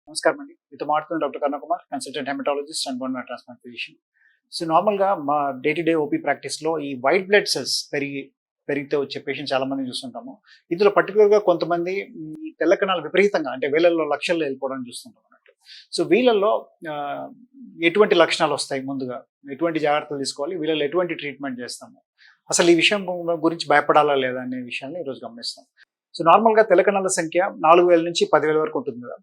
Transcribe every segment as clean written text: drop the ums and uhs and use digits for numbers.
నమస్కారం అండి. మీతో మాట్లాడుతున్న doctor Karnakumar, consultant haematologist and bone marrow transplant physician. So, నార్మల్‌గా మా డే టు డే ఓపీ ప్రాక్టీస్‌లో ఈ వైట్ బ్లడ్ సెల్స్ పెరిగితే వచ్చే పేషెంట్స్ చాలా మందిని చూస్తుంటాము. ఇందులో పర్టిక్యులర్‌గా కొంతమంది ఈ తెల్ల కణాలు విపరీతంగా అంటే వేలల్లో, లక్షల్లో వెళ్ళిపోవడం చూస్తుంటాం అన్నట్టు. సో, వీళ్ళల్లో ఆహ్, ఎటువంటి లక్షణాలొస్తాయి ముందుగా? ఎటువంటి జాగ్రత్తలు తీసుకోవాలి? వీళ్ళలో ఎటువంటి ట్రీట్మెంట్ చేస్తాము? అసలు ఈ విషయం గురించి భయపడాలా లేదా అనే విషయాన్ని ఈరోజు గమనిస్తాం. సో, నార్మల్‌గా తెల్ల కణాల సంఖ్య 4000 నుంచి 10,000 వరకు ఉంటుంది కదా!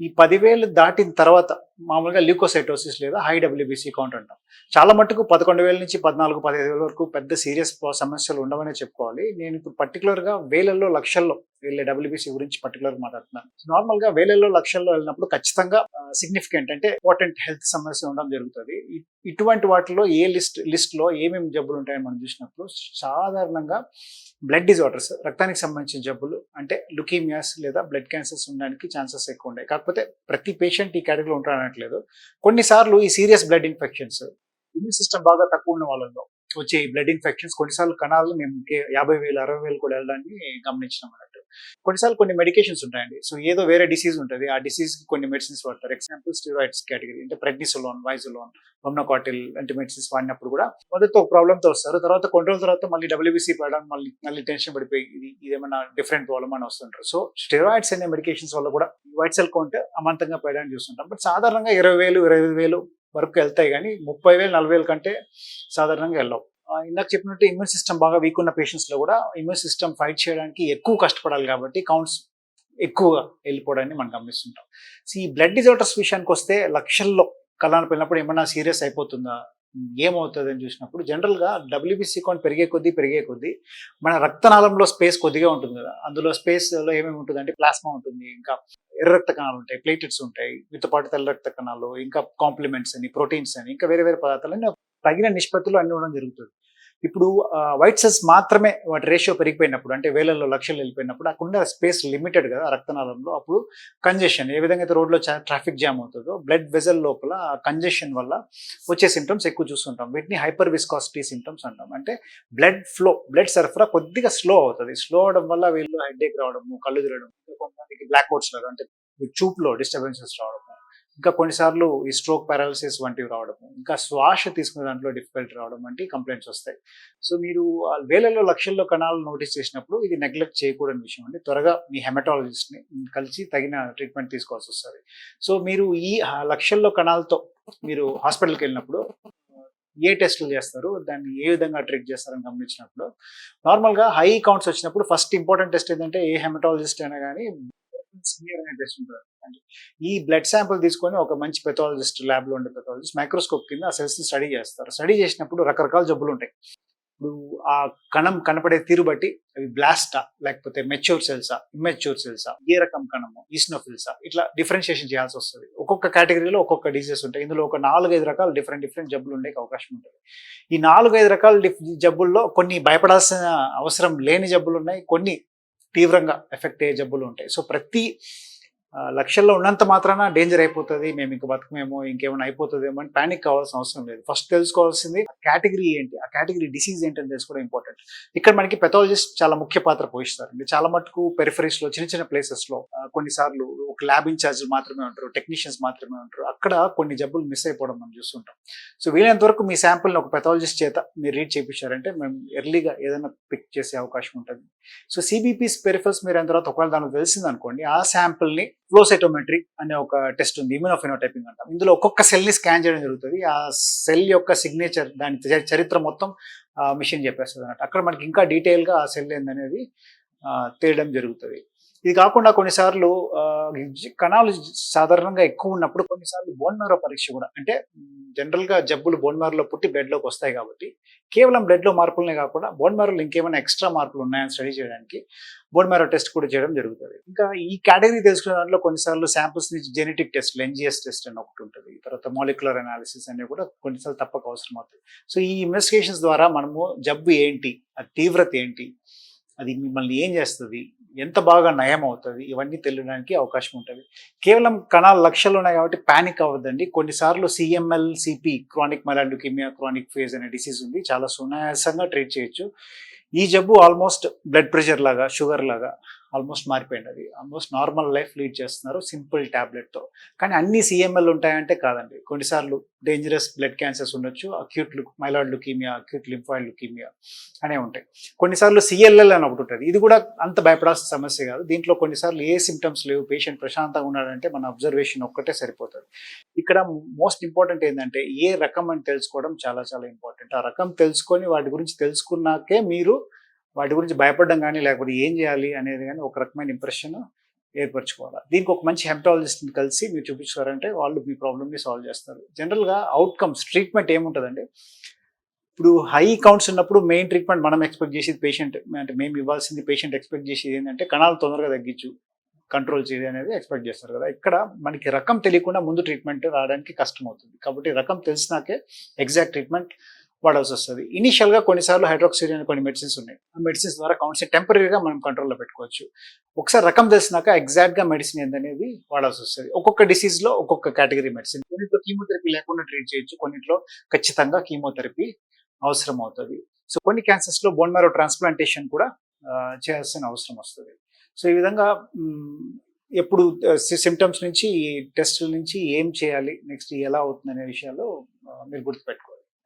ఈ 10,000 దాటిన తర్వాత మామూలుగా ల్యూకోసైటోసిస్ లేదా హై డబ్ల్యూబీసీ కౌంట్ అంటాం. చాలా మట్టుకు 11,000 నుంచి 14, 15,000 వరకు పెద్ద సీరియస్ సమస్యలు ఉండవనే చెప్పుకోవాలి. నేను ఇప్పుడు పర్టిక్యులర్‌గా వేలల్లో, లక్షల్లో వెళ్ళే డబ్ల్యూబీసీ గురించి పర్టిక్యులర్‌గా మాట్లాడుతున్నాను. నార్మల్‌గా వేలల్లో, లక్షల్లో వెళ్ళినప్పుడు ఖచ్చితంగా సిగ్నిఫికెంట్ అంటే ఇంపార్టెంట్ హెల్త్ సమస్య ఉండడం జరుగుతది. ఇటువంటి వాటిలో ఏ లిస్ట్‌లో ఏమేమి జబ్బులు ఉంటాయని మనం చూసినప్పుడు సాధారణంగా బ్లడ్ డిజార్డర్స్ రక్తానికి సంబంధించిన జబ్బులు అంటే లుకీమియాస్ లేదా బ్లడ్ క్యాన్సర్స్ ఉండడానికి ఛాన్సెస్ ఎక్కువ ఉన్నాయి. కాకపోతే ప్రతి పేషెంట్ ఈ కేటగిరీలో ఉంటారనట్లేదు. కొన్నిసార్లు ఈ serious blood infections immune system బాగా తక్కువ ఉన్న వాళ్ళలో వచ్చే ఈ బ్లడ్ ఇన్ఫెక్షన్స్ కొన్నిసార్లు కణాలు మేము 50,000, 60,000 కూడా వెళ్ళడాన్ని గమనించినాం అన్నట్టు. కొన్నిసార్లు కొన్ని మెడికేషన్స్ ఉంటాయండి. సో ఏదో వేరే డిసీజ్ ఉంటుంది. ఆ డిసీజ్ కి కొన్ని మెడిసిన్స్ వాడతారు. ఎగ్జాంపుల్ స్టెరాయిడ్స్ కేటగిరీ అంటే ప్రెడ్నిసోలోన్, వైజోలోన్, ఒమ్నోకాటిల్ వంటి మెడిసిన్స్ వాడినప్పుడు కూడా మొదట ఒక ప్రాబ్లమ్‌తో వస్తారు. తర్వాత కొన్ని రోజుల తర్వాత మళ్ళీ డబ్ల్యూబీసీ పడడం మళ్ళీ టెన్షన్ పడిపోయి ఇదేమన్నా డిఫరెంట్ ప్రాబ్లమ్ అని వస్తుంటారు. సో స్టెరాయిడ్స్ అనే మెడికేషన్స్ వల్ల కూడా వైట్ సెల్ కౌంట్ అమాంతంగా పెరగడానికి చూస్తుంటాం. బట్ సాధారణంగా 20,000, 25,000 వరకు వెళ్తాయి కానీ 30,000, 40,000 కంటే సాధారణంగా వెళ్ళవు. ఇందాక చెప్పినట్టు ఇమ్యూన్ సిస్టమ్ బాగా వీక్ ఉన్న పేషెంట్స్ లో కూడా ఇమ్యూన్ సిస్టమ్ ఫైట్ చేయడానికి ఎక్కువ కష్టపడాలి కాబట్టి కౌంట్స్ ఎక్కువగా వెళ్ళిపోవడాన్ని మనం గమనిస్తుంటాం. సో ఈ బ్లడ్ డిజార్డర్స్ విషయానికి వస్తే లక్షల్లో కళ్ళాన్ని వెళ్ళినప్పుడు ఏమన్నా సీరియస్ అయిపోతుందా, ఏమవుతుంది అని చూసినప్పుడు జనరల్గా డబ్ల్యూబీసీ కౌంట్ పెరిగే కొద్దీ మన రక్తనాళంలో స్పేస్ కొద్దిగా ఉంటుంది కదా. అందులో స్పేస్లో ఏమేమి ఉంటుంది అంటే ప్లాస్మా ఉంటుంది, ఇంకా ఎర్ర రక్త కణాలు ఉంటాయి, ప్లేటెట్స్ ఉంటాయి, వీటితో పాటు తెల్ల రక్త కణాలు, ఇంకా కాంప్లిమెంట్స్ అని, ప్రోటీన్స్ అని, ఇంకా వేరే వేరే పదార్థాలని తగిన నిష్పత్తిలో అన్ని ఉండడం జరుగుతుంది. ఇప్పుడు వైట్ సెల్స్ మాత్రమే వాటి రేషియో పెరిగిపోయినప్పుడు అంటే వేలల్లో, లక్షల్లో వెళ్ళిపోయినప్పుడు అక్కడ స్పేస్ లిమిటెడ్ కదా రక్తనాళంలో. అప్పుడు కంజెషన్ ఏ విధంగా అయితే రోడ్లో ట్రాఫిక్ జామ్ అవుతుందో బ్లడ్ వెజల్ లోపల కంజెషన్ వల్ల వచ్చే సిమ్టమ్స్ ఎక్కువ చూస్తుంటాం. వీటిని హైపర్ విస్కాసిటీ సిమ్టమ్స్ అంటాం. అంటే బ్లడ్ సరఫరా కొద్దిగా స్లో అవుతుంది. స్లో అవడం వల్ల వీళ్ళు హెడేక్ రావడము, కళ్ళు తిరగడం, ఇంకా కొంతమందికి బ్లాక్ అవుట్స్ లాగా అంటే చూపులో డిస్టర్బెన్సెస్ రావడము, ఇంకా కొన్నిసార్లు ఈ స్ట్రోక్ పారాలిసిస్ వంటివి రావడము, ఇంకా శ్వాస తీసుకునే దాంట్లో డిఫికల్టీ రావడం వంటి కంప్లైంట్స్ వస్తాయి. సో మీరు వేలల్లో, లక్షల్లో కణాలు నోటీస్ చేసినప్పుడు ఇది నెగ్లెక్ట్ చేయకూడని విషయం అండి. త్వరగా మీ హెమటాలజిస్ట్ని కలిసి తగిన ట్రీట్మెంట్ తీసుకోవాల్సి వస్తుంది. సో మీరు ఈ లక్షల్లో కణాలతో మీరు హాస్పిటల్కి వెళ్ళినప్పుడు ఏ టెస్టులు చేస్తారు, దాన్ని ఏ విధంగా ట్రీట్ చేస్తారని గమనించినప్పుడు నార్మల్గా హై కౌంట్స్ వచ్చినప్పుడు ఫస్ట్ ఇంపార్టెంట్ టెస్ట్ ఏంటంటే ఏ హెమటాలజిస్ట్ అయినా కానీ స్మియర్ అనే టెస్ట్ ఉంటుంది. అంటే ఈ బ్లడ్ శాంపుల్ తీసుకొని ఒక మంచి పెథాలజిస్ట్, ల్యాబ్ లో ఉండే పెథాలజిస్ట్ మైక్రోస్కోప్ కింద ఆ సెల్స్ ని స్టడీ చేస్తారు. స్టడీ చేసినప్పుడు రకరకాల జబ్బులు ఉంటాయి. ఇప్పుడు ఆ కణం కనపడే తీరు బట్టి అవి బ్లాస్టా లేకపోతే మెచ్యూర్ సెల్సా, ఇమ్మెచ్యూర్ సెల్సా, ఏ రకం కణము, ఈస్నోఫిల్సా, ఇట్లా డిఫరెన్షియేషన్ చేయాల్సి వస్తుంది. ఒక్కొక్క కేటగిరీలో ఒక్కొక్క డిసీజెస్ ఉంటాయి. ఇందులో ఒక 4-5 రకాల డిఫరెంట్ జబ్బులు ఉండే అవకాశం ఉంటుంది. ఈ 4-5 రకాల జబ్బుల్లో కొన్ని భయపడాల్సిన అవసరం లేని జబ్బులు ఉన్నాయి, కొన్ని తీవ్రంగా ఎఫెక్ట్ అయ్యే జబ్బులు ఉంటాయి. సో ప్రతి లక్షల్లో ఉన్నంత మాత్రాన డేంజర్ అయిపోతుంది, మేము ఇంక బతకమేమో, ఇంకేమైనా అయిపోతుందేమో అని పానిక్ కావాల్సిన అవసరం లేదు. ఫస్ట్ తెలుసుకోవాల్సింది కేటగిరీ ఏంటి, ఆ కేటగిరీ డిసీజ్ ఏంటని తెలుసుకోవడం ఇంపార్టెంట్. ఇక్కడ మనకి పెథాలజిస్ట్ చాలా ముఖ్య పాత్ర పోషిస్తారండి. చాలా మటుకు పెరిఫరీస్ లో చిన్న ప్లేసెస్ లో కొన్నిసార్లు ఒక ల్యాబ్ ఇన్ఛార్జ్ మాత్రమే ఉంటారు, టెక్నీషియన్స్ మాత్రమే ఉంటారు. అక్కడ కొన్ని జబ్బులు మిస్ అయిపోవడం మనం చూస్తుంటాం. సో వీలైనంత వరకు మీ శాంపుల్ని ఒక పెథాలజిస్ట్ చేత మీరు రీడ్ చేయించారంటే మేము ఎర్లీగా ఏదైనా పిక్ చేసే అవకాశం ఉంటుంది. సో సిబిపిస్ పెరిఫల్స్ మీరు అయిన తర్వాత ఒకవేళ దానికి తెలిసింది అనుకోండి, ఆ శాంపుల్ని ఫ్లోసైటోమెట్రీ అనే ఒక టెస్ట్ ఉంది, ఇమ్యూనోఫినోటైపింగ్ అంటాం. ఇందులో ఒక్కొక్క సెల్ ని స్కాన్ చేయడం జరుగుతుంది. ఆ సెల్ యొక్క సిగ్నేచర్, దాని చరిత్ర మొత్తం మిషన్ చెప్పేస్తుంది అన్నట్టు. అక్కడ మనకి ఇంకా డీటెయిల్ గా ఆ సెల్ ఏందనేది తేయడం జరుగుతుంది. ఇది కాకుండా కొన్నిసార్లు కణాలు సాధారణంగా ఎక్కువ ఉన్నప్పుడు కొన్నిసార్లు బోన్ మ్యారో పరీక్ష కూడా, అంటే జనరల్ గా జబ్బులు బోన్ మ్యారోలో పుట్టి బ్లడ్ లోకి వస్తాయి కాబట్టి కేవలం బ్లడ్ లో మార్పులనే కాకుండా బోన్ మ్యారోలో ఇంకేమైనా ఎక్స్ట్రా మార్పులు ఉన్నాయని స్టడీ చేయడానికి బోన్ మ్యారో టెస్ట్ కూడా చేయడం జరుగుతుంది. ఇంకా ఈ కేటగిరీ తెలుసుకునే దాంట్లో కొన్నిసార్లు శాంపుల్స్ నుంచి జెనెటిక్ టెస్ట్, ఎన్జిఎస్ టెస్ట్ అని ఒకటి ఉంటుంది. తర్వాత మాలిక్యులర్ అనాలిసిస్ అనేవి కూడా కొన్నిసార్లు తప్పక అవసరం అవుతుంది. సో ఈ ఇన్వెస్టిగేషన్స్ ద్వారా మనము జబ్బు ఏంటి, ఆ తీవ్రత ఏంటి, అది మిమ్మల్ని ఏం చేస్తుంది, ఎంత బాగా నయం అవుతుంది, ఇవన్నీ తెలియడానికి అవకాశం ఉంటుంది. కేవలం కణాలు లక్షలు ఉన్నాయి కాబట్టి ప్యానిక్ అవ్వద్దండి. కొన్నిసార్లు CML, CP, chronic myeloid leukaemia, chronic phase అనే డిసీజ్ ఉంది. చాలా సునాయాసంగా ట్రీట్ చేయొచ్చు. ఈ జబ్బు ఆల్మోస్ట్ బ్లడ్ ప్రెషర్ లాగా, షుగర్ లాగా ఆల్మోస్ట్ మారిపోయింది. అది ఆల్మోస్ట్ నార్మల్ లైఫ్ లీడ్ చేస్తున్నారు సింపుల్ టాబ్లెట్తో. కానీ అన్ని సిఎంఎల్ ఉంటాయంటే కాదండి. కొన్నిసార్లు డేంజరస్ బ్లడ్ క్యాన్సర్స్ ఉండొచ్చు, acute myeloid leukaemia, acute lymphoid leukaemia అనేవి ఉంటాయి. కొన్నిసార్లు సిఎల్ఎల్ అని ఒకటి ఉంటుంది. ఇది కూడా అంత భయపడాల్సిన సమస్య కాదు. దీంట్లో కొన్నిసార్లు ఏ సిమ్టమ్స్ లేవు, పేషెంట్ ప్రశాంతంగా ఉన్నాడంటే మన అబ్జర్వేషన్ ఒక్కటే సరిపోతుంది. ఇక్కడ మోస్ట్ ఇంపార్టెంట్ ఏంటంటే ఏ రకం అని తెలుసుకోవడం చాలా చాలా ఇంపార్టెంట్. ఆ రకం తెలుసుకొని వాటి గురించి తెలుసుకున్నాకే మీరు వాటి గురించి భయపడడం కానీ లేకపోతే ఏం చేయాలి అనేది కానీ ఒక రకమైన ఇంప్రెషన్ ఏర్పరచుకోవాలి. దీనికి ఒక మంచి హెమటాలజిస్ట్ని కలిసి మీరు చూపించారంటే వాళ్ళు మీ ప్రాబ్లమ్ని సాల్వ్ చేస్తారు. జనరల్గా అవుట్కమ్స్ ట్రీట్మెంట్ ఏముంటుందంటే, ఇప్పుడు హై కౌంట్స్ ఉన్నప్పుడు మెయిన్ ట్రీట్మెంట్ మనం ఎక్స్పెక్ట్ చేసేది పేషెంట్ అంటే మేము ఇవ్వాల్సింది పేషెంట్ ఎక్స్పెక్ట్ చేసేది ఏంటంటే కణాలు తొందరగా తగ్గించు, కంట్రోల్ చేయడం అనేది ఎక్స్పెక్ట్ చేస్తారు కదా. ఇక్కడ మనకి రకం తెలియకుండా ముందు ట్రీట్మెంట్ రావడానికి కష్టం అవుతుంది. కాబట్టి రకం తెలిసినాకే ఎగ్జాక్ట్ ట్రీట్మెంట్ వాడాల్సి వస్తుంది. ఇనిషియల్గా కొన్నిసార్లు హైడ్రాక్సిడ్ అనే కొన్ని మెడిసిన్స్ ఉన్నాయి. ఆ మెడిసిన్స్ ద్వారా కౌంట్స్ టెంపరీగా మనం కంట్రోల్లో పెట్టుకోవచ్చు. ఒకసారి రకం తెలిసినాక ఎగ్జాక్ట్గా మెడిసిన్ ఏందనేది వాడాల్సి వస్తుంది. ఒక్కొక్క డిసీజ్లో ఒక్కొక్క కేటగిరీ మెడిసిన్. కొన్నిట్లో కీమోథెరపీ లేకుండా ట్రీట్ చేయొచ్చు, కొన్నిట్లో ఖచ్చితంగా కీమోథెరపీ అవసరం అవుతుంది. సో కొన్ని క్యాన్సర్స్లో బోన్ మ్యారో ట్రాన్స్ప్లాంటేషన్ కూడా చేయాల్సిన అవసరం వస్తుంది. సో ఈ విధంగా ఎప్పుడు సిమ్టమ్స్ నుంచి టెస్టుల నుంచి ఏం చేయాలి, నెక్స్ట్ ఎలా అవుతుంది అనే విషయాలు మీరు గుర్తుపెట్టుకోవాలి.